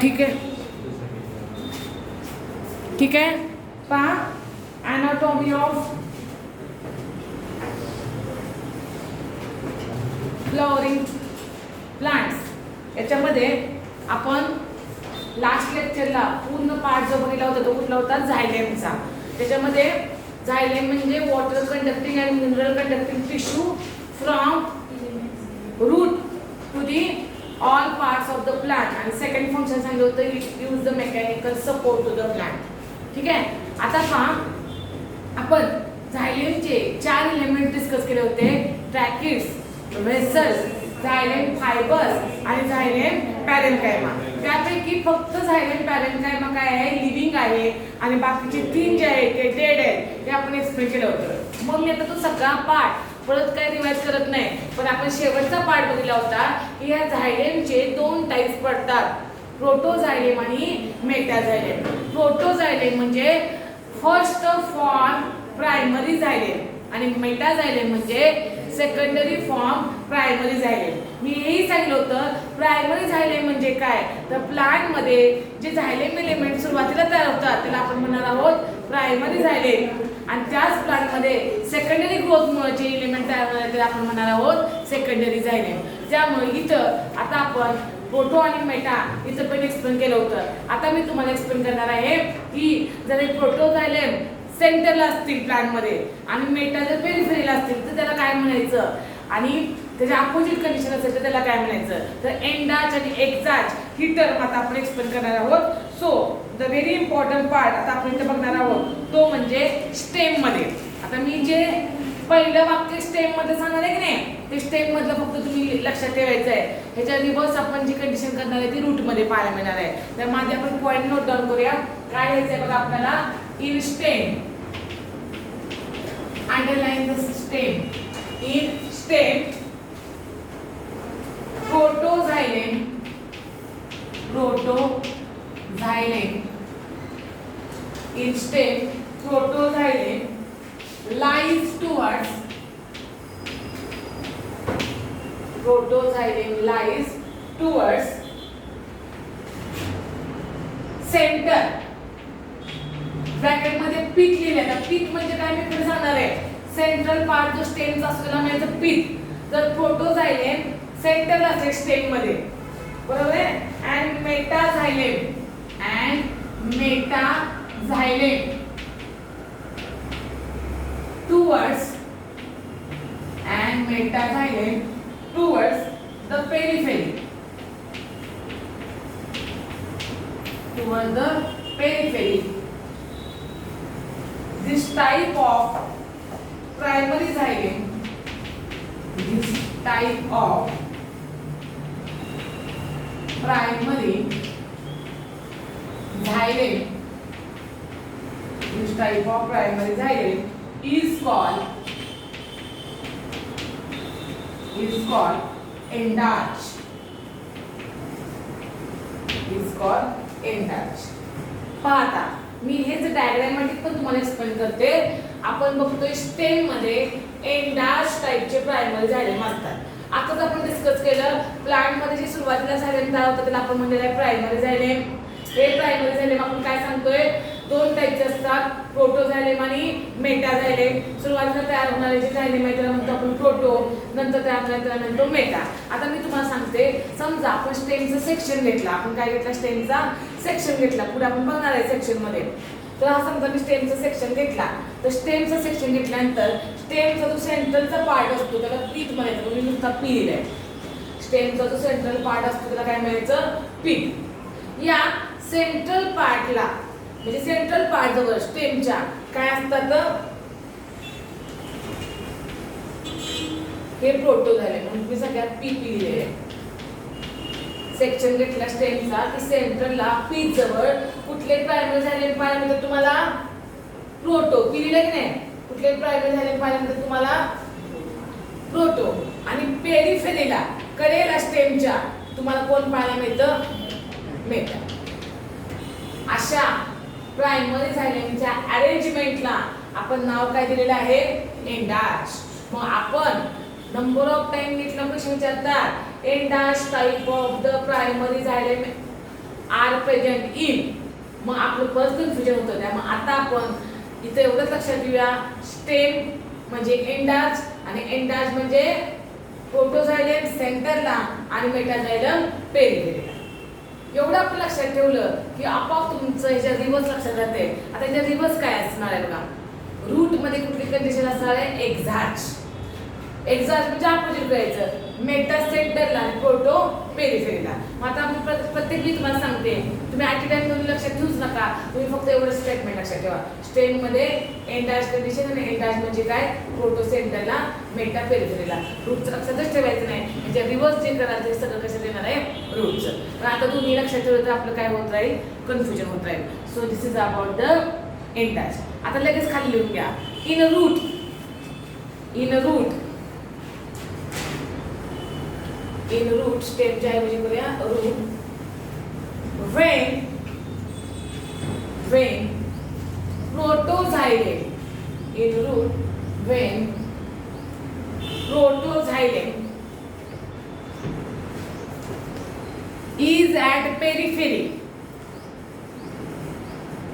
ठीक आहे, ठीक आहे. पहा, anatomy ऑफ फ्लॉवरिंग प्लांट्स याच्यामध्ये आपण लास्ट लेक्चरला पूर्ण पार्ट जो बघितला होता तो कुठला होता, झायलेमचा. त्याच्यामध्ये झायलेम म्हणजे water conducting and mineral conducting tissue from root to the all parts of the plant. आणि सेकंड फंक्शन सांगितलं होतं, it use the mechanical support to the plant. ठीक आहे. आता पहा, आपण झायलेमचे 4 एलिमेंट डिस्कस केले होते, ट्रॅकिड्स, व्हेसल्स, झायलेम फायबर्स आणि झायलेम पॅरेन्कायमा. त्यापैकी फक्त झायलेम पॅरेन्कायमा काय आहे, लिव्हिंग आहे आणि बाकीचे 3 जे आहेत ते डेड आहेत. ते आपण एक्सप्लेन केलं होतं. मग मी आता तो सगळा पार्ट परत काय रिवाइज करत नाही, पण आपण शेवटचा पार्ट बघितला होता की या झायलेमचे 2 टाइप्स पडतात, प्रोटोझायलेम आणि मेटाझायलेम. प्रोटोझायलेम म्हणजे फर्स्ट फॉर्म प्रायमरी झायलेम आणि मेटाझायलेम म्हणजे सेकंडरी फॉर्म प्रायमरी झायलेम. मी हेही सांगितलं होतं, प्रायमरी झायलेम म्हणजे काय, तर प्लांट मध्ये जे झायलेम एलिमेंट सुरुवातीला तयार होतात त्याला आपण म्हणणार आहोत प्रायमरी झायलेम. आणि त्याच प्लांट मध्ये सेकंडरी ग्रोथ मुळे जे एलिमेंट तयार होणार त्याला आपण म्हणणार आहोत सेकंडरी झायलेम. त्यामुळे इथं आता आपण प्रोटो आणि मेटा इथं पण एक्सप्लेन केलं होतं. आता मी तुम्हाला एक्सप्लेन करणार आहे की जर हे प्रोटोझायलेम सेंटरला असतील प्लांट मध्ये आणि मेटा जर पेरिफेरीला असतील तर त्याला काय म्हणायचं, आणि त्याच्या अपोजिट कंडिशन असेल तर त्याला काय म्हणायचं. तर एंडाच आणि एक्झाच ही टर्म आता आपण एक्सप्लेन करणार आहोत. So the very important part आता आपण इथे बघणार आहोत तो म्हणजे स्टेम मध्ये. आता मी जे पहिलं वाक्य स्टेम मध्ये सांगणार आहे की नाही, ते स्टेम मधलं फक्त तुम्ही लक्षात ठेवायचं आहे. ह्याच्या रिव्हर्स आपण जी कंडिशन करणार आहे ती रूट मध्ये पाहायला मिळणार आहे. तर माझे आपण पॉईंट नोट डाऊन करूया. काय लिहायचंय बघा आपल्याला, in stem, underline the stem, in stem protoxylem, protoxylem, in stem protoxylem lies towards, protoxylem lies towards center. Bracket मध्ये पीक लिहिलेलं आहे. पीक म्हणजे काय मी पुढे सांगणार आहे, सेंट्रल पार्ट जो स्टेमचा असतो त्याला म्हणायचं पीक. तर प्रोटोझायलेम सेंटरला असेल स्टेम मध्ये, बरोबर आहे. And metaxylem, and metaxylem towards, and metaxylem towards the periphery, towards the periphery. This type of primary xylem, this type of primary xylem, this type of primary xylem is called endarch, is called endarch. पाहता मी हेच diagrammatic पण तुम्हाला explain करते. आपण बघतोय stem मध्ये endarch टाइपचे primary झायलेम असतात. आताच आपण डिस्कस केलं, प्लांट मध्ये जे सुरुवातीला झायलेम तयार होतं त्याला आपण म्हणलेलं आहे प्रायमरी झायलेम. हे प्रायमरी झायलेम आपण काय सांगतोय, 2 टाइपचे असतात, प्रोटोझायलेम आणि मेटाझायलेम. सुरुवातीला तयार होणारे जे झायलेम आहे त्याला म्हणतो आपण प्रोटो, नंतर तयार होणारे त्याला म्हणतो मेटा. आता मी तुम्हाला सांगते, समजा आपण स्टेमचं सेक्शन घेतला, आपण काय घेतला, स्टेमचा सेक्शन घेतला. पुढे आपण बघणार आहे सेक्शन मध्ये. तर हा समजा मी स्टेमचा सेक्शन घेतला, तर स्टेमचा सेक्शन घेतल्यानंतर स्टेमचा जो सेंट्रलचा पार्ट असतो त्याला पीक म्हणायचं. मी नुसता पी लिहिलाय. स्टेमचा जो सेंट्रल पार्ट असतो त्याला काय म्हणायचं, पीक. या सेंट्रल पार्टला म्हणजे सेंट्रल पार्ट जवळ स्टेमच्या काय असतात, हे प्रोटोझायलेम. म्हणून मी सगळ्यात पीक लिहिलेले आहे. सेक्शन घेतला स्टेमचा की सेंट्रलला पीक जवळ कुठले प्रायमरी झायलेम पाहायला मिळतात तुम्हाला, प्रोटो. पी लिहिलं की नाही, कुठले प्रायमरी झायलेम पाहायला मिळतात तुम्हाला, प्रोटो. आणि पेरिफेरीला कडेला स्टेमच्या तुम्हाला कोण पाहायला मिळतं, मेटा. अशा प्रायमरी झायलेमच्या अरेंजमेंटला आपण नाव काय दिलेलं आहे, एंडार्च. मग आपण नंबर ऑफ टाइम घेतला क्वेश्चन विचारतात, endarch type of the primary xylem are present in. मग आपलं परत कन्फ्युजन होतं. त्यामुळे आता आपण इथं एवढंच लक्षात घेऊया, स्टेम म्हणजे एंडाज आणि एंडाज म्हणजे प्रोटोझायलम सेंटरला आणि मेटाझायलम पेरिफेरीला. एवढं आपण लक्षात ठेवलं की आपोआप तुमचं ह्याच्या रिव्हर्स लक्षात राहते. आता ह्याच्या रिव्हर्स काय असणार आहे बघा. रूट मध्ये कुठली कंडिशन असणार आहे, एक्झॅक्ट. एक्झॅक्ट म्हणजे अपोजिट करायचं, मेटा सेंटरला आणि प्रोटो पेरिफेरीला. मग आता आपण प्रत्येक मी तुम्हाला सांगते, तुम्ही ॲट टाइम दोन्ही लक्षात ठेवूच नका. तुम्ही फक्त एवढं स्टेटमेंट लक्षात ठेवा. स्टेम मध्ये एंडाज कंडिशन आणि एंडाज म्हणजे काय, प्रोटो सेंटरला मेटा पेरिफेरीला. रूटचं लक्षातच ठेवायचं नाही, म्हणजे रिव्हर्स जे कराल ते सगळं कशात येणार आहे, रूटचं. पण आता दोन्ही लक्षात ठेवलं तर आपलं काय होत राहील, कन्फ्युजन होत राहील. So this is about the endarch. आता लगेच खाली लिहून घ्या, in a root. In a root, in root स्टेपच्या ऐवजी करूया root. when protoxylem, in root when protoxylem is at periphery,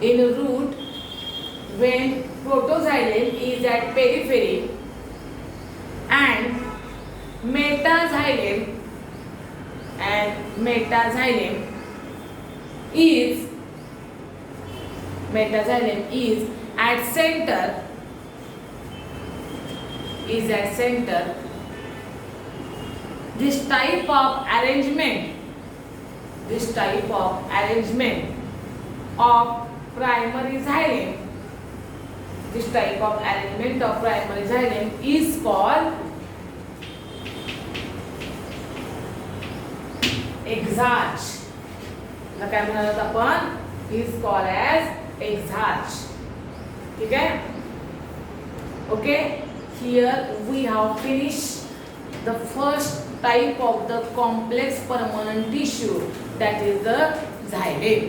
in root when protoxylem is at periphery and metaxylem is at center, this type of arrangement of primary xylem, is called exarch. ना काय म्हणालात आपण, is called as exarch. ठीक आहे. Okay, here we have finished the first type of the complex permanent tissue, that is the xylem.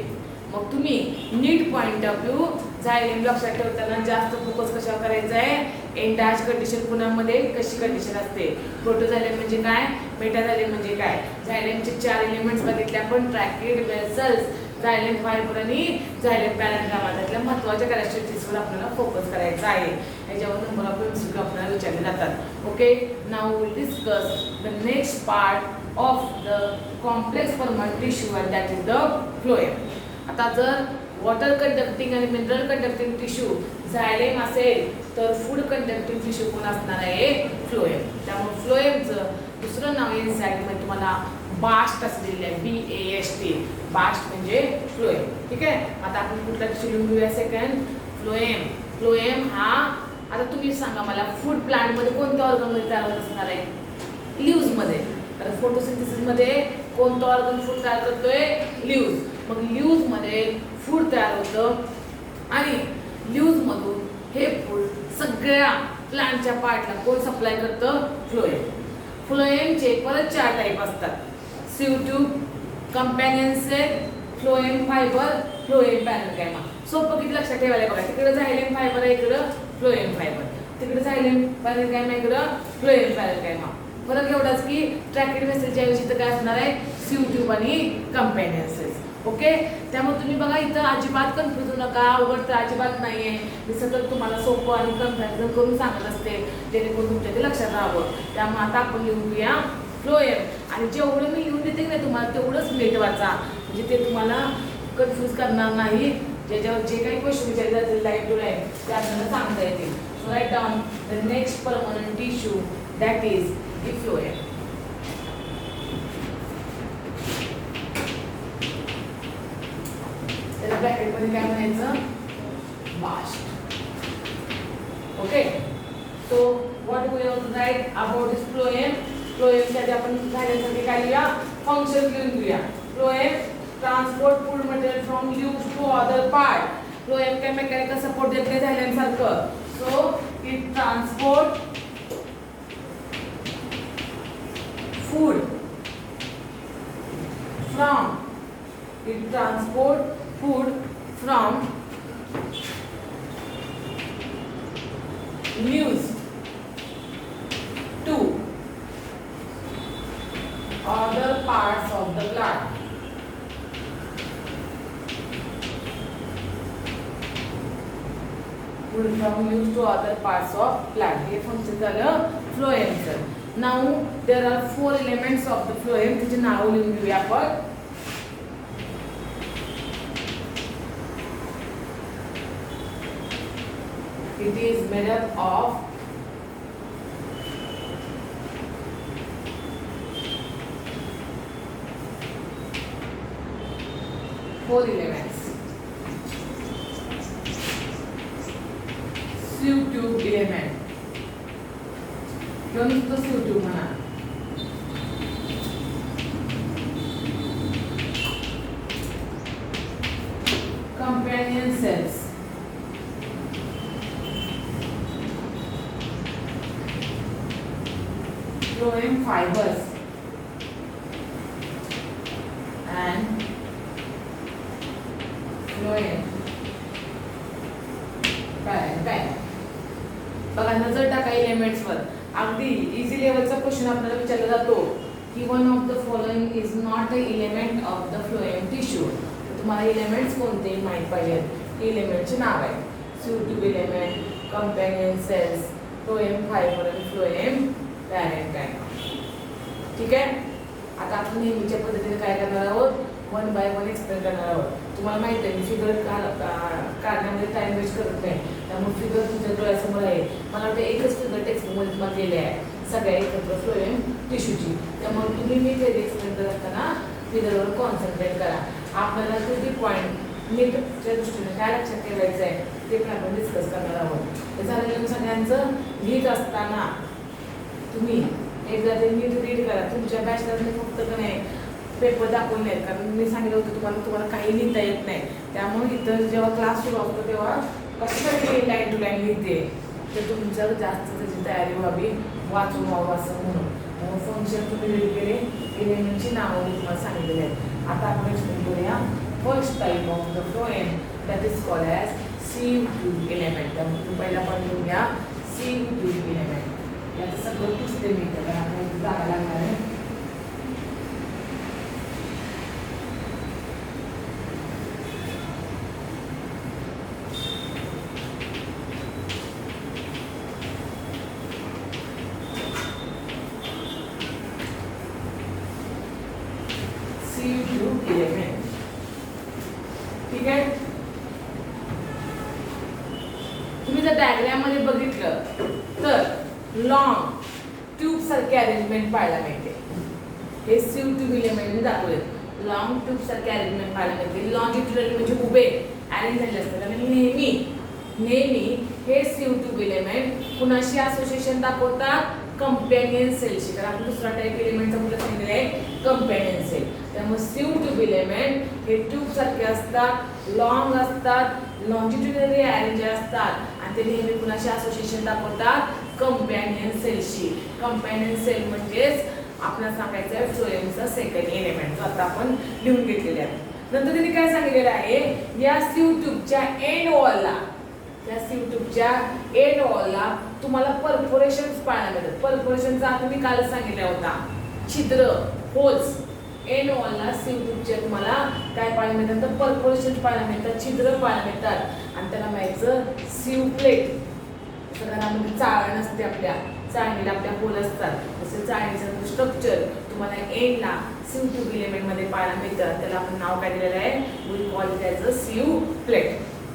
मग तुम्ही नीट point of view झायलेम लक्षात ठेवताना जास्त फोकस कशावर करायचा आहे, एंडाज कंडिशन पुन्हामध्ये कशी कंडिशन असते, प्रोटोझायलेम म्हणजे काय, मेटाझायलेम म्हणजे काय. झायलेमचे 4 एलिमेंट्स बघितले आपण, ट्रॅकेड, वेसल्स, झायलेम फायबर आणि झायलेम पॅरेन्कामा. त्यातल्या महत्त्वाच्या कॅरेक्टरिस्टिक्सवर आपल्याला फोकस करायचा आहे. याच्यावर नंबर ऑफ एमसीक्यू आपल्याला विचारले जातात. Okay, now will discuss the next part of the complex permanent tissue and that is the phloem. आता जर वॉटर कंडक्टिंग आणि मिनरल कंडक्टिंग टिश्यू झायलेम असेल तर फूड कंडक्टिंग टिश्यू कोण असणार आहे, फ्लोएम. त्यामुळे फ्लोएमचं दुसरं नाव एनसाइटमध्ये तुम्हाला बास्ट असलेलं आहे, BAST. बास्ट म्हणजे फ्लोएम. ठीक आहे. आता आपण कुठला टिश्यू लिहून घेऊया, सेकंड फ्लोएम. फ्लोएम हा, आता तुम्ही सांगा मला, फूड प्लांटमध्ये कोणत्या ऑर्गनमध्ये तयार होत असणार आहे, लिव्हजमध्ये. तर फोटोसिंथेसिसमध्ये कोणतं ऑर्गन फूड तयार करतोय, लिव्हज. मग लिव्हजमध्ये फूड तयार होतं आणि लिव्हजमधून हे फूड सगळ्या प्लांटच्या पार्टला कोण सप्लाय करतं, फ्लोएम. फ्लोएमचे परत 4 टाईप असतात, sieve tube, companion cell, phloem fibre, phloem parenchyma. सोपं किती लक्षात ठेवायला बघा, तिकडे झायलेम फायबर आहे, इकडं फ्लोएम फायबर, तिकडे झायलेम पॅरेन्काइमा, इकडं फ्लोएम पॅरेन्काइमा. फरक एवढाच की ट्रॅकेड वेसलच्या ऐवजी तर काय असणार आहे, सीव ट्यूब आणि कंपॅनियन सेल्स. ओके, त्यामुळे तुम्ही बघा इथं अजिबात कन्फ्यूज होऊ नका, अवघड तर अजिबात नाही आहे. मी सतत तुम्हाला सोपं आणि कन्फ्युजन करून सांगत असते, जेणेकरून तुमच्या ते लक्षात राहावं. त्यामुळे आता आपण लिहून घेऊया फ्लोएम. आणि जेवढं मी लिहून देते की तुम्हाला तेवढंच नीट वाचा, म्हणजे ते तुम्हाला कन्फ्यूज करणार नाही. ज्याच्यावर जे काही क्वेश्चन विचारले जातील लाईफ टू लाईफ ते आपल्याला सांगता येतील. So write down the next permanent tissue, that is the phloem. ब्रॅकेटमध्ये काय म्हणायचं, bast. Okay, so what we have to write about this phloem. फ्लोएमसाठी आपण झाल्यासाठी काय लिहूया, फंक्शन लिहून घेऊया. Phloem transport food material from leaves to other part. Phloem काय मेकॅनिकल सपोर्ट देत नाही झाल्यासारखं. So it transport food from, it transport food from leaves to other parts of the plant. would from used to other parts of plant. हे function झालं फ्लोएमचं. Now there are 4 elements of the phloem. त्याची नावं लिहून घेऊया आपण. It is made up of four elements. Sieve tube element. किंवा नुसतं sieve tube म्हणा. Companion cells. Phloem fibers and phloem parent. बघा नजर टाका एलिमेंट्स वर. अगदी इझी लेवलचा क्वेश्चन आपल्याला विचारला जातो की one of the following is not a element of the phloem tissue. तुम्हाला एलिमेंट्स कोणते माहित पाहिजेत. एलिमेंटचे नाव आहे sieve tube element, companion cells, phloem fiber आणि phloem parent. ठीक आहे. आता आपण नेहमीच्या पद्धतीने काय करणार आहोत, 1 बाय 1 एक्सप्लेन करणार आहोत. तुम्हाला माहिती आहे मी फिगर काढण्यामध्ये टाइम वेस्ट करत नाही, त्यामुळे फिगर तुमच्या डोळ्यासमोर आहे. मला वाटतं एकच फिगर टेक्स्टबुकमध्ये तुम्हाला दिली आहे सगळ्या एकत्र फ्लोएम टिश्यूची. त्यामुळे तुम्ही मी ते एक्सप्लेन करत असताना फिगरवर कॉन्सन्ट्रेट करा. आपल्याला किती पॉईंट नीटच्या दृष्टीने काय लक्षात ठेवायचं आहे ते पण आपण डिस्कस करणार आहोत. हे झालेलं सगळ्यांचं लिहित असताना तुम्ही एकदा ते नीट रीड करा. तुमच्या बॅचलरने फक्त का नाही पेपर दाखवले नाहीत, कारण मी सांगितलं होतं तुम्हाला काही लिहिता येत नाही. त्यामुळे इतर जेव्हा क्लास सुरू असतो तेव्हा कशासाठी लाईन टू लाईन लिहिते तर तुमचं जास्त त्याची तयारी व्हावी, वाचून व्हावं असं म्हणून. फंक्शन तुम्ही रीड केले, एलिमेंटची नावं मी तुम्हाला सांगितलेली आहेत. आता आपण एक्सप्लेन करूया first type of the phloem that is called as sieve tube element. त्यामुळे तुम्ही पहिला पण लिहून घ्या sieve tube element. याचं सगळं पुस्तक मिळतं कारण आपल्याला जागा लागणार आहे. sieve tube element. ठीक आहे. तुम्ही जर डायग्राम मध्ये बघितलं तर लॉंग ट्यूब सारखे अरेंजमेंट पाहायला मिळते. हे sieve tube element मी दाखवले. लॉंग ट्यूब सारखे अरेंजमेंट पाहायला मिळते. लॉंजिट्युडनल म्हणजे उभे अरेंज झालेले असतात आणि नेहमी हे sieve tube element कुणाशी असोसिएशन दाखवतात, कंपॅनियन सेलशी. कारण आपण दुसरा टाईप एलिमेंटचा मुलं सांगितलेला आहे कंपॅनियन सेल. त्यामुळे sieve tube element हे ट्यूब सारखे असतात, लॉंग असतात, लॉंजिट्युडनली अरेंज असतात आणि ते नेहमी कुणाशी असोसिएशन दाखवतात, कंपॅनियन सेलशी. कंपॅनियन सेल म्हणजेच आपल्याला सांगायचं आहे फ्लोएमचा सेकंड एलिमेंट जो आता आपण लिहून घेतलेला आहे. नंतर त्यांनी काय सांगितलेलं आहे, या sieve ट्यूबच्या एंड वॉलला तुम्हाला परफोरेशन्स पाहायला मिळतात. परफोरेशनचा आता मी कालच सांगितला होता, छिद्र, होल्स. एंड वॉलला sieve ट्यूबच्या तुम्हाला काय पाहायला मिळतात तर परफोरेशन्स पाहायला मिळतात, छिद्र पाहायला मिळतात आणि त्याला म्हणायचं sieve प्लेट. सगळ्यांमध्ये चाळण असते, आपल्या चाळणीला आपल्या होल असतात. तसे चाळणीचं स्ट्रक्चर तुम्हाला एंडला sieve tube element मध्ये पाहायला मिळतं. त्याला आपण नाव काय दिलेलं आहे, we call it as a sieve plate.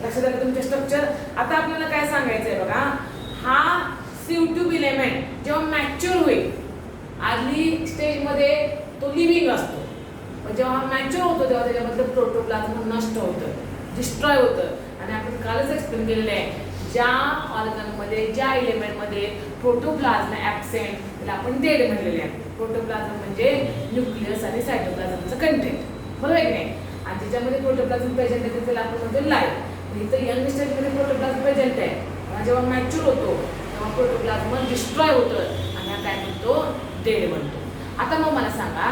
लक्षात आलं तुमचे स्ट्रक्चर. आता आपल्याला काय सांगायचं आहे बघा, हा sieve tube element जेव्हा मॅच्युअर होईल, आधी स्टेजमध्ये तो लिव्हिंग असतो, पण जेव्हा मॅच्युअर होतो तेव्हा त्याच्यामधलं प्रोटोप्लाझ्म नष्ट होतं, डिस्ट्रॉय होतं. आणि आपण कालच एक्सप्लेन केलेलं आहे, ज्या ऑर्गनमध्ये ज्या एलिमेंटमध्ये प्रोटोप्लाझ्म ॲब्सेंट त्याला आपण डेड म्हणलेले आहे. प्रोटोप्लाझ्म म्हणजे न्यूक्लियस आणि सायटोप्लाझमचं कंटेंट, बरोबर आहे की नाही. आणि त्याच्यामध्ये प्रोटोप्लाझम प्रेझेंट आहे त्याला आपण म्हणतो लाईफ. इथं यंग स्टेजमध्ये प्रोटोप्लाझम प्रेझेंट आहे, जेव्हा मॅच्युअर होतो तेव्हा प्रोटोप्लाझम डिस्ट्रॉय होतं आणि हा काय म्हणतो, डेड म्हणतो. आता मग मला सांगा,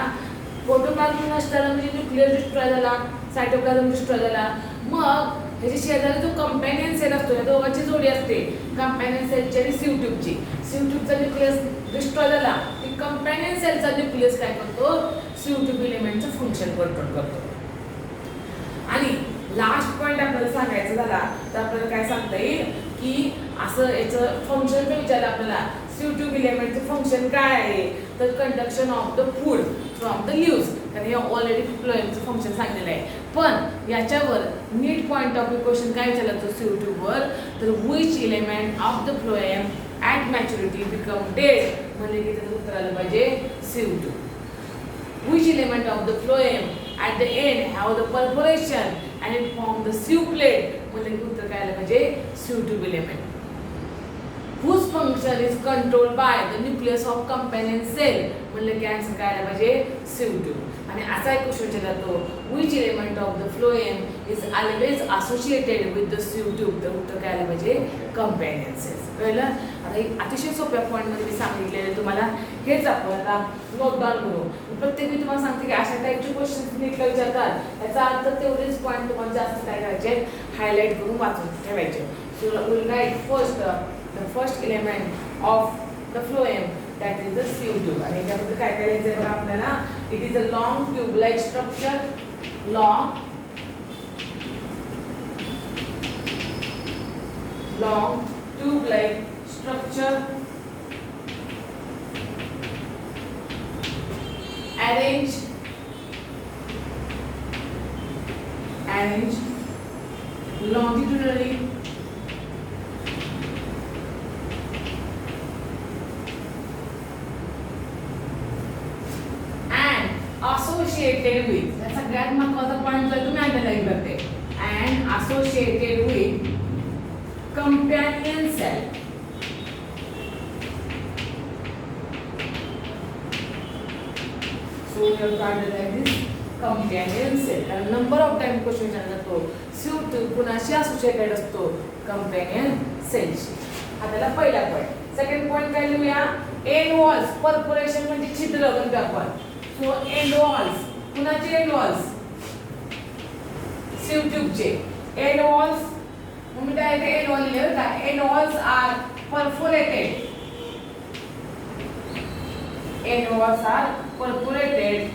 प्रोटोप्लाझम नष्ट झाला म्हणजे न्यूक्लियस डिस्ट्रॉय झाला, सायटोप्लाझम डिस्ट्रॉय झाला, मग ह्याची शेजारी जो कंपॅनियन सेल असतो, या दोघांची जोडी असते, कंपॅनियन सेलची आणि sieve ट्यूबची. sieve ट्यूबचा न्यूक्लियस डिस्ट्रॉय झाला की कंपॅनियन सेलचा न्यूक्लियस काय करतो, sieve tube एलिमेंटचं फंक्शन कंट्रोल करतो. आणि लास्ट पॉइंट आपल्याला सांगायचं झाला तर आपल्याला काय सांगता येईल की असं याचं फंक्शन पण विचारलं आपल्याला CO2 इलेमेंटचं फंक्शन काय आहे तर conduction of the food from the leaves कारण हे ऑलरेडी फ्लोएमचं फंक्शन सांगितलेलं आहे पण याच्यावर नीट पॉईंट ऑफ व्ह्यू क्वेश्चन काय विचारला तो CO2 वर तर which element of the phloem at maturity become dead म्हणजे की त्याचं उत्तर आलं पाहिजे CO2 which element of the phloem at the end have the perforation and it form the sieve plate म्हणजे उत्तर काय आलं पाहिजे CO2 element whose function is controlled by the nucleus of companion cell म्हणजे की आन्सर काय आलं पाहिजे CO2 आणि असा एक क्वेश्चन विचारला जातो which element of the phloem is always associated with the CO2 तर उत्तर काय आलं पाहिजे companion cells कळलं आता एक अतिशय सोप्या पॉइंट मध्ये मी सांगितलेले तुम्हाला हेच आपण आता नोट डाऊन करू प्रत्येक मी तुम्हाला सांगते की अशा टाईपचे क्वेश्चन नीटला विचारतात याचा अर्थ तेवढेच पॉइंट तुम्हाला जास्त काय करायचे हायलाइट करून वाचून ठेवायचे so will write the first element of the phloem that is the CO2 आणि त्यामध्ये काय करायचं आहे बघा आपल्याला it is a long tube like structure long tube like structure arranged longitudinally associated with या सगळ्यात महत्त्वाचा पॉइंट जो तुम्ही अंडरलाइन करते and associated with companion cell so you have to underline this companion cell कारण नंबर ऑफ टाइम क्वेश्चन विचारला जातो CO2 कुणाशी असोसिएटेड असतो companion cellशी हा त्याला पहिला पॉइंट सेकंड पॉइंट काय लिहूया एंड वॉल्स परफोरेशन म्हणजे छिद्र म्हणतो आपण सो एंड वॉल्स कुणाचे एंड वॉल्स CO2 चे एंड वॉल्स म्हणून काय आहे एंड वॉल लिहिलं का end walls are perforated end walls are perforated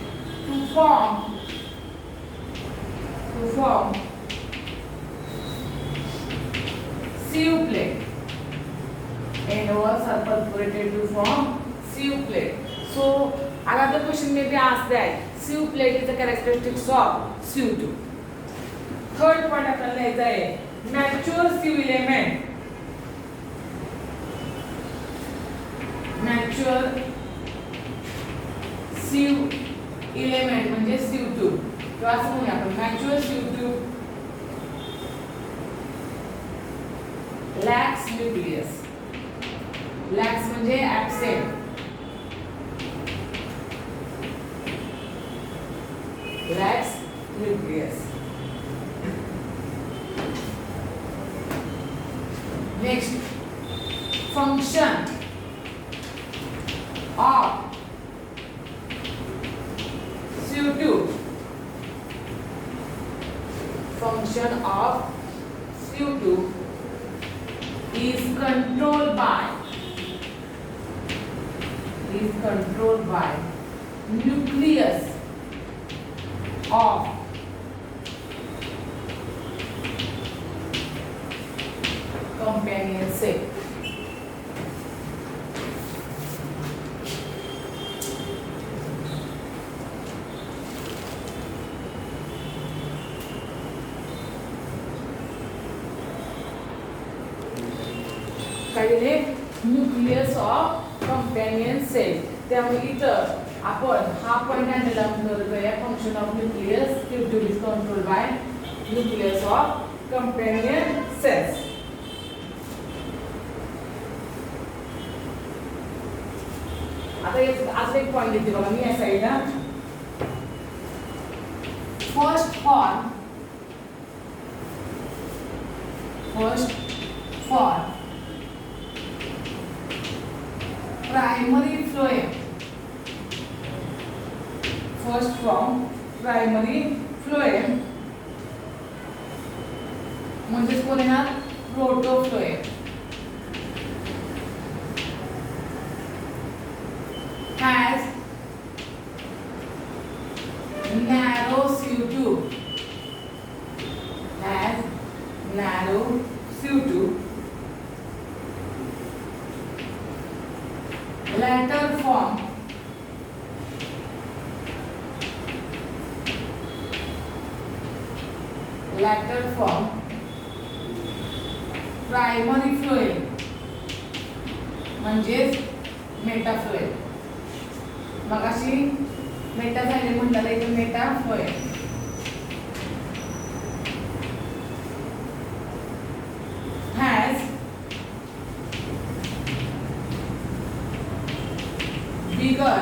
to form sieve plate and walls are perforated to form sieve plate so another question may be asked that sieve plate is the characteristics of CO2 third point आपल्याला लिहायचा आहे mature sieve element mature sieve element म्हणजे CO2 किंवा असं म्हणूया आपण mature CO2 lacks nucleus lacks म्हणजे absent lacks nucleus next function of CO2 function of CO2 is controlled by nucleus of companion cell काढले न्यूक्लियस ऑफ कंपॅनियन सेल त्यामुळे इथं आपण हा पॉइंट आणलेला करूया function of nucleus CO2 is controlled by nucleus of companion cells आता असं एक पॉइंट देते बघा मी या साईडला first for primary phloem first from primary phloem म्हणजे कोण आहे हा protophloem has narrow CO2 has narrow CO2 latter form primary phloem म्हणजेच मेटाफ्लोएम. मगाशी मेटा झाले म्हणतात इथे metaphloem. has bigger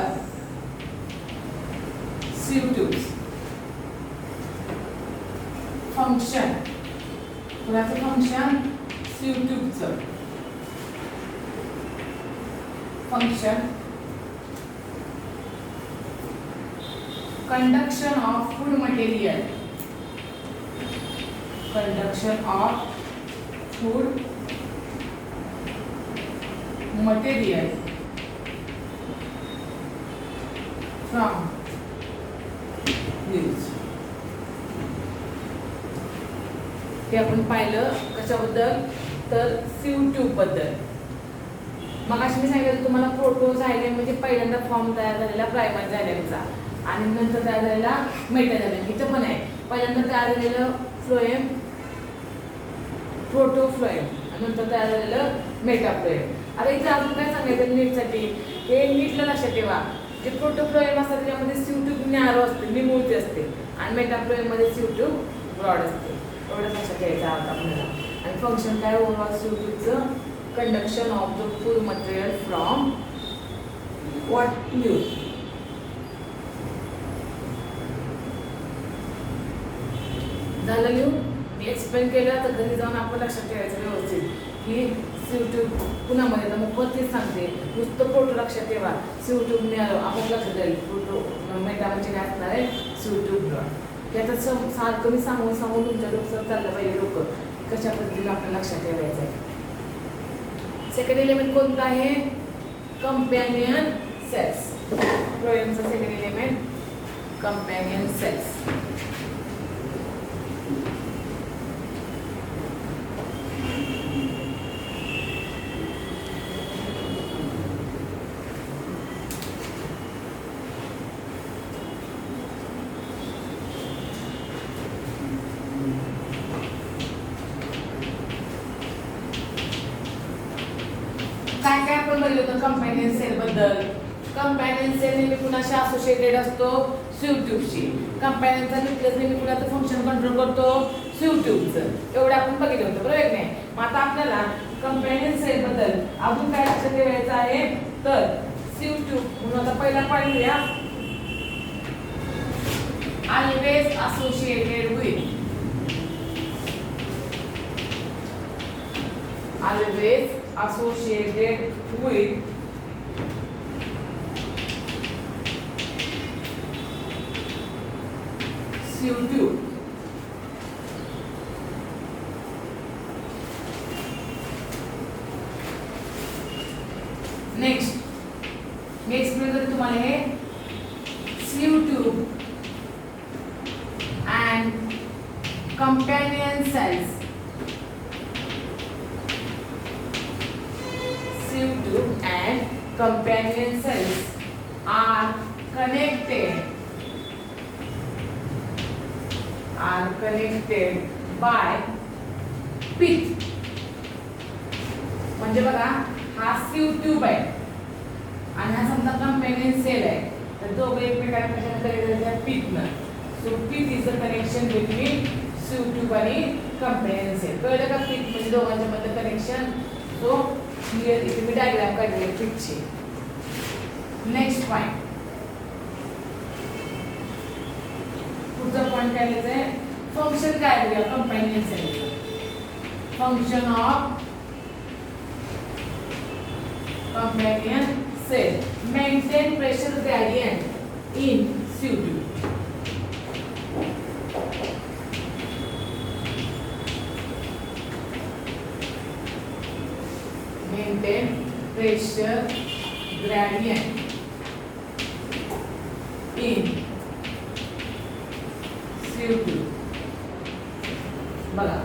sieve tubes. Function कुणाचं function sieve tube function conduction of food material, conduction of food material from leaves. हे आपण पाहिलं कशाबद्दल तर sieve tube बद्दल. मग अशी मी सांगितलं तुम्हाला प्रोटोझायलेम म्हणजे पहिल्यांदा फॉर्म तयार झालेला प्रायमरी झायलेमचा आणि नंतर तयार झालेला मेटाझायलेम. इथं पण आहे पहिल्यांदा तयार झालेलं फ्लोएम प्रोटोफ्लोएम आणि नंतर तयार झालेलं मेटाफ्लोएम. आता इथं अजून काय सांगायचं नीटसाठी हे नीटला लक्षात ठेवा. जे प्रोटोफ्लोएम असतात त्याच्यामध्ये sieve tube नॅरो असते निमुळती असते आणि मेटाफ्लोएम मध्ये sieve tube ब्रॉड असते. एवढंच लक्षात घ्यायचं आता आपल्याला. आणि फंक्शन काय overall sieve tubeचं conduction of the food material from what leaf. झालं लिहून मी एक्सप्लेन केलं तर घरी जाऊन आपण लक्षात ठेवायचं व्यवस्थित की sieve tube पुन्हा मग परत सांगते नुसतं प्रोटो लक्षात ठेवा. sieve tube ने आपण लक्षात राहील प्रोटो मेटा म्हणजे काय असणार आहे sieve tube ब्रॉड. त्याचं सारखं मी सांगून तुमच्या डोक्यात चाललं पाहिजे डोकं कशा पद्धतीने आपल्याला लक्षात ठेवायचं आहे. सेकंड एलिमेंट कोणता आहे कंपॅनियन सेल्स. फ्लोएमचा सेकंड एलिमेंट कंपॅनियन सेल्स. काय काय आपण बघितलं होतं कंपॅनियन सेल बद्दल. कंपॅनियन सेल नेहमी कुणाशी असोसिएटेड असतो sieve ट्यूबशी. कंपॅनियनचा न्यूक्लियस नेहमी कुणाचं फंक्शन कंट्रोल करतो sieve ट्यूबचं. एवढं आपण बघितलं होतं बरोबर आहे नाही. मग आता आपल्याला कंपॅनियन सेल बद्दल अजून काय लक्षात ठेवायचं आहे तर sieve ट्यूब म्हणून आता पहिला पॉईंट लिहा always associated with always associated with sieve tube. Next म्हणजे तुम्हाला हे sieve tube and companion cells. Sieve tube and companion cells are connected by pith. म्हणजे बघा हा sieve tube आहे आणि हा समजा कंपॅनियन सेल आहे तर दोघे एकमेकांना कनेक्ट करायचे pithनं. So pith is the connection between sieve tube आणि कंपॅनियन सेल. कळलं का pith म्हणजे दोघांच्या मध्ये कनेक्शन. सो क्लिअर इथे मी डायग्राम काढली आहे pithची. नेक्स्ट पॉइंट पुढचा पॉइंट काय लिहायचं आहे फंक्शन काय आहे कंपॅनियन सेलचं. Function of companion cell maintain pressure gradient in sieve tube. Maintain pressure gradient in sieve tube. बघा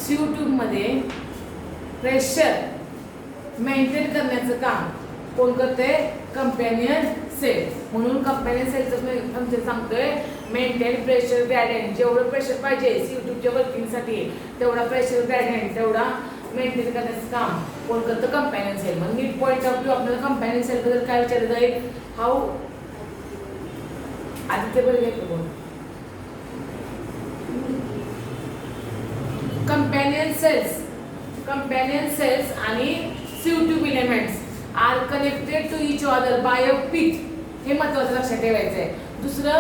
sieve tube मध्ये प्रेशर मेंटेन करण्याचं काम कोण करते कंपॅनियन सेल्स. म्हणून कंपॅनियन सेलचं फंक्शन सांगतोय मेंटेन प्रेशर ग्रेडियंट. जेवढं प्रेशर पाहिजे CO2च्या वर्किंगसाठी तेवढा प्रेशर ग्रेडियंट तेवढा मेंटेन करण्याचं काम कोण करतं? Companion cell. मग नीट पॉईंट ऑफ व्ह्यू आपल्याला कंपॅनियन सेल बद्दल काय विचारलं जाईल? हाऊ आदित्य बरं घ्या कोण companion cells आणि CO2 elements are connected to each other by a pit. हे महत्त्वाचं लक्षात ठेवायचं आहे. दुसरं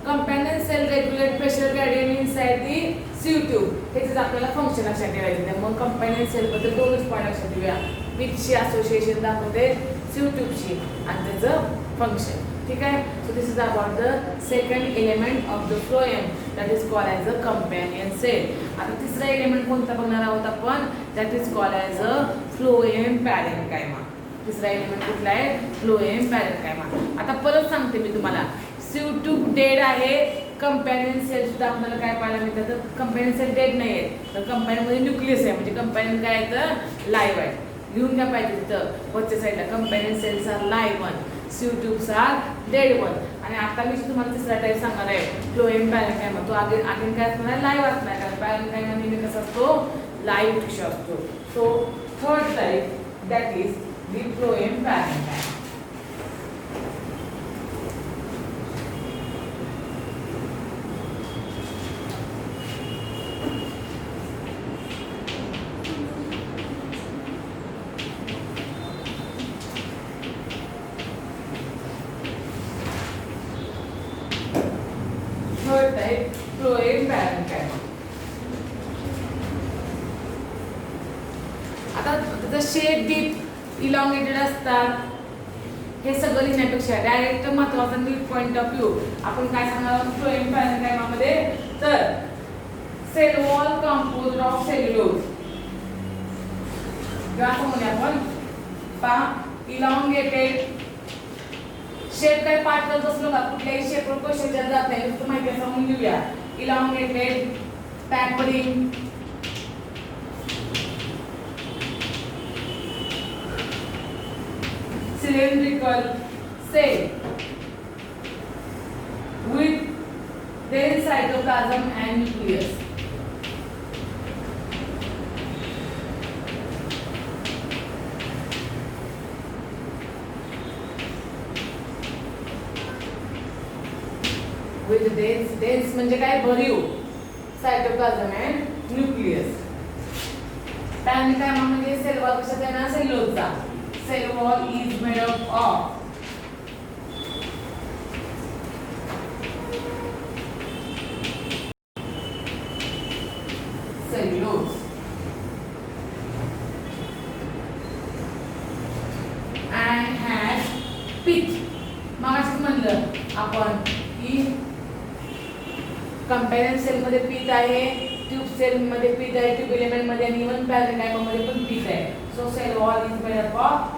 companion cell regulate pressure gradient inside the CO2. हेच आपल्याला फंक्शन लक्षात ठेवायचं आहे. मग companion cell बद्दल दोनच पॉईंट लक्षात ठेवूया. पिटची असोसिएशन दाखवते CO2ची आणि त्याचं फंक्शन. ठीक आहे. So this is about the second element of the phloem that is called as a companion cell. आता तिसरा एलिमेंट कोणता बघणार आहोत आपण? That is called as a phloem parenchyma. तिसरा एलिमेंट कुठला आहे? Phloem parenchyma. आता परत सांगते मी तुम्हाला, CO2 डेड आहे, कंपॅनियन सेल सुद्धा आपल्याला काय पाहायला मिळतं? तर कंपॅनियन सेल डेड नाही आहे, तर कंपॅनियनमध्ये न्यूक्लियस आहे, म्हणजे कंपॅनियन काय आहे तर लाईव्ह आहे. घेऊन घ्या पाहिजे तिथं वरच्या साईडला, companion cells are live one, CO2 are dead one. आणि आता मी तुम्हाला तिसरा टाईप सांगणार आहे फ्लोएम पॅरेन्कायमा. तो आगे काय असणार आहे? लाईव्ह असणार आहे, कारण पॅरेन्कायमा नेहमी कसा असतो? लाईव्ह टिश्यू असतो. So third type that is the phloem parenchyma. Third type phloem parenchyma. आता त्याचं शेप डीप इलॉंगेटेड असतात. हे सगळं लिहिण्यापेक्षा डायरेक्ट महत्त्वाचा नीट पॉईंट ऑफ व्ह्यू आपण काय सांगणार आहोत फ्लोएम पॅरेन्कायमामध्ये? तर cell wall composed of cellulose. किंवा असं म्हणूया आपण पहा इलॉंगेटेड शेप काय पाठ करत असलो का कुठल्याही शेपवर क्वेश्चन जात नाही, फक्त माहिती असं म्हणून लिहूया. Elongated tapering cylindrical cell with dense cytoplasm and nucleus. With dense म्हणजे काय? भरीव. Cytoplasm and nucleus. पॅरेन्कायमा म्हणजे सेल वॉल कशाचा आहे ना? सेल्युलोजचा. Cell wall is made up of cellulose and has pith. मगाशीच म्हणलं आपण की कंपॅनियन सेल मध्ये पीथ आहे, ट्यूब सेल मध्ये पीथ आहे, ट्यूब एलिमेंट मध्ये आणि इव्हन पॅरेन्कायमा मध्ये पण पीथ आहे. So cell wall is made up of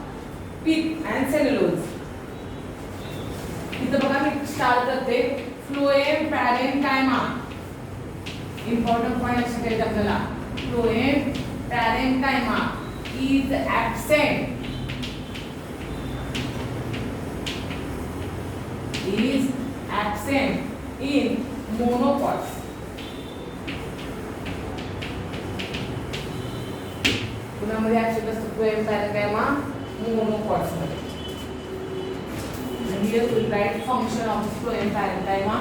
pith and cellulose. इथं बघा मी स्टार्ट करते फ्लोएम पॅरेन्कायमा. इम्पॉर्टंट पॉइंट लक्षात ठेवायचा आपल्याला. Phloem parenchyma is absent in monopods. पुण्यामध्ये ऍक्च्युअली असतो फ्लोएम पॅरेन्कायमा मोनोपॉड्स मध्ये. And here we write function of phloem parenchyma.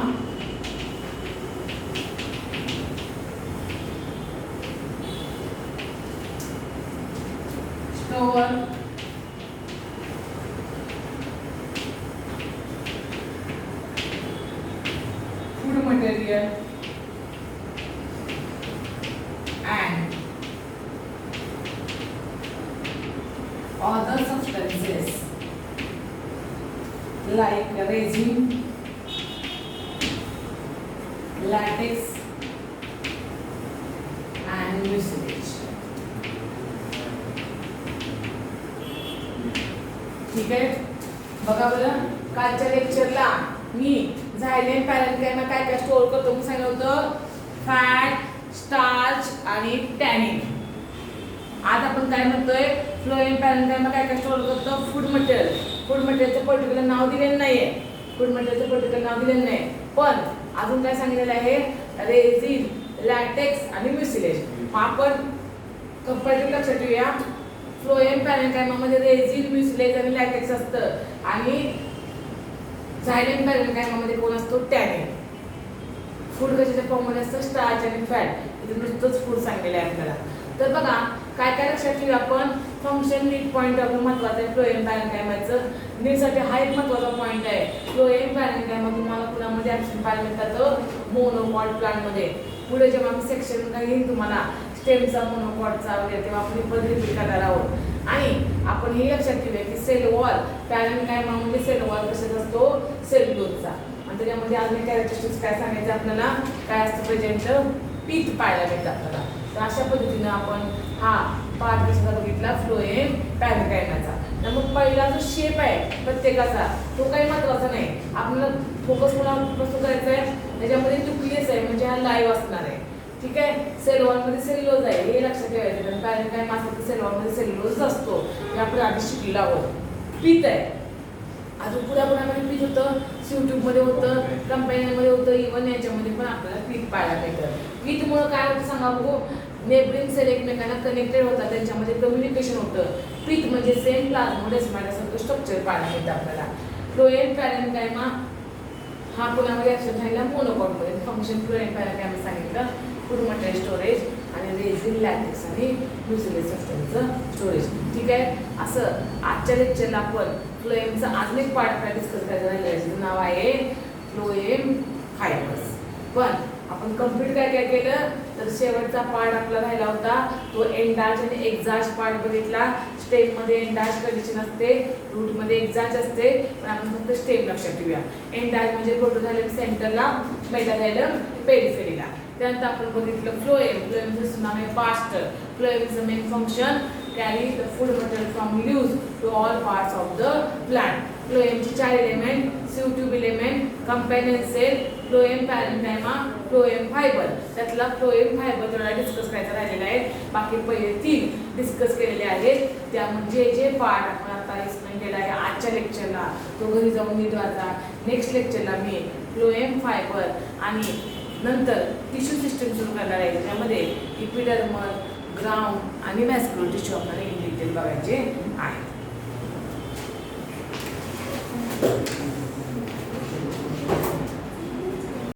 Store food material and other substances like resin, latex and mucilage. ठीक आहे. बघा बरं कालच्या लेक्चरला मी झायलेम पॅरेन्कायमा काय काय स्टोअर करतो म्हणून सांगितलं होतं? फॅट, स्टार्च आणि टॅनिन. आज आपण काय म्हणतोय? फ्लोएम पॅरेन्कायमा काय काय स्टोअर करतो? Food material. फूड मटेरियलचं पर्टिक्युलर नाव दिलेलं नाहीये, फूड मटेरियलचं पर्टिक्युलर नाव दिलेलं नाही, पण अजून काय सांगितलेलं आहे, रेझिन, लॅटेक्स आणि म्युसिलेज. आपण कंपॅरेटिव्ह लक्षात ठेवूया. फ्लोएम पॅरेन्कायमामध्ये रेझिन, म्युसिलेज आणि लॅटेक्स असतं आणि झायलेम पॅरेन्कायमामध्ये कोण असतो, टॅनिन. फूड कशाच्या फॉर्ममध्ये असतं, स्टार्च आणि फॅट. इथे नुसतंच फूड सांगितलेलं आहे आपल्याला. तर बघा काय काय लक्षात ठेवूया आपण. फंक्शन नीट पॉईंट आपलं महत्वाचं आहे फ्लोएम पॅरेन्कायमाचं. नीटसाठी हा एक महत्वाचा पॉईंट आहे. फ्लोएम पॅरेन्कायमा तुम्हाला पुण्यामध्ये ॲब्सेंट पाहायला मिळतात मोनोकॉट प्लांटमध्ये. पुढे जेव्हा आम्ही सेक्शन येईल तुम्हाला स्टेमचा, मोनोकॉटचा वगैरे, तेव्हा आपण परत रिपीट करणार आहोत. आणि आपण हे लक्षात ठेवूया की सेल वॉल पॅरेन्कायमामध्ये सेल वॉल कशाचा असतो, सेल्युलोजचा. आणि त्याच्यामध्ये अजून कॅरेक्टरिस्टिक्स काय सांगायचं आपल्याला, काय असतं प्रेझेंट, पीठ पाहायला मिळतं आपल्याला. तर अशा पद्धतीनं आपण हा पार्ट कशाचा बघितला, फ्लोएम पॅरेन्कायमाचा. तर मग पहिला जो शेप आहे प्रत्येकाचा तो काही महत्वाचा नाही, आपल्याला फोकस कोणापासून करायचा आहे, त्याच्यामध्ये न्यूक्लियस आहे म्हणजे हा लाईव्ह असणार आहे. ठीक आहे. सेल वॉलमध्ये सेल्युलोज आहे हे लक्षात ठेवायचं. कारण पॅरेन्कायमा असेल तर सेल वॉलमध्ये सेल्युलोज असतो, हे आपण आधी शिकलेलं आहोत. पीठ आहे, अजून पुण्यामध्ये पीठ होतं, यूट्यूबमध्ये होतं, कंपॅनियनमध्ये होतं, इव्हन याच्यामध्ये पण आपल्याला पीठ पाहायला मिळतं. पीठमुळं काय होतं सांगा बघू, नेबरिंग सेल एकमेकांना कनेक्टेड होतात, त्यांच्यामध्ये कम्युनिकेशन होतं. पीठ म्हणजे सेम प्लाझ्मोडेस्माटासारखं स्ट्रक्चर पाहायला मिळतं आपल्याला. फ्लोएम पॅरेन्कायमा हा पुण्यामध्ये ॲक्शन राहिला मोनोकॉटमध्ये. फंक्शन फ्लोएम पॅरेन्कायमा सांगितलं, फूड मटेरियल स्टोरेज आणि रेझिन, लॅटेक्स आणि म्युसिलेज सब्सटन्सचं स्टोरेज. ठीक आहे. असं आजच्या लेक्चरला आपण फ्लोएमचा अजून एक पार्ट आपल्याला डिस्कस करायचं राहिलं, ज्याचं नाव आहे फ्लोएम फायबर्स. पण आपण कम्प्लीट काय काय केलं, तर शेवटचा पार्ट आपला राहिला होता तो एंडाज आणि एक्झाज पार्ट बघितला. स्टेममध्ये एंडाज कंडिशन असते, रूटमध्ये एक्झाज असते, पण आपण फक्त स्टेम लक्षात ठेवूया. एंडाज म्हणजे प्रोटोझायलम सेंटरला, मेटाझायलम पेरिफेरीला. त्यानंतर आपण बघितलं फ्लोएम. फ्लोएमचं नाव आहे पास्ट. फ्लोएमचं main function carry the food material from leaves to all parts of the plant. फ्लोएमचे 4 element, tube element, companion cell, phloem parenchyma, phloem fibre. त्यातला फ्लोएम फायबर थोडा डिस्कस करायचा राहिलेला आहे. बाकी पहिले 3 डिस्कस केलेले आहेत. त्यामध्ये जे पार्ट आपण आता एक्सप्लेन केला आहे आजच्या लेक्चरला तो घरी जाऊन नीट वाचा. नेक्स्ट लेक्चरला मी फ्लोएम फायबर आणि नंतर टिश्यू सिस्टम सुरू करणार आहे. त्यामध्ये इपिडर्मल, ग्राउंड आणि मॅस्क्युलर टिश्यू आपल्याला इन डिटेल बघायचे आहे.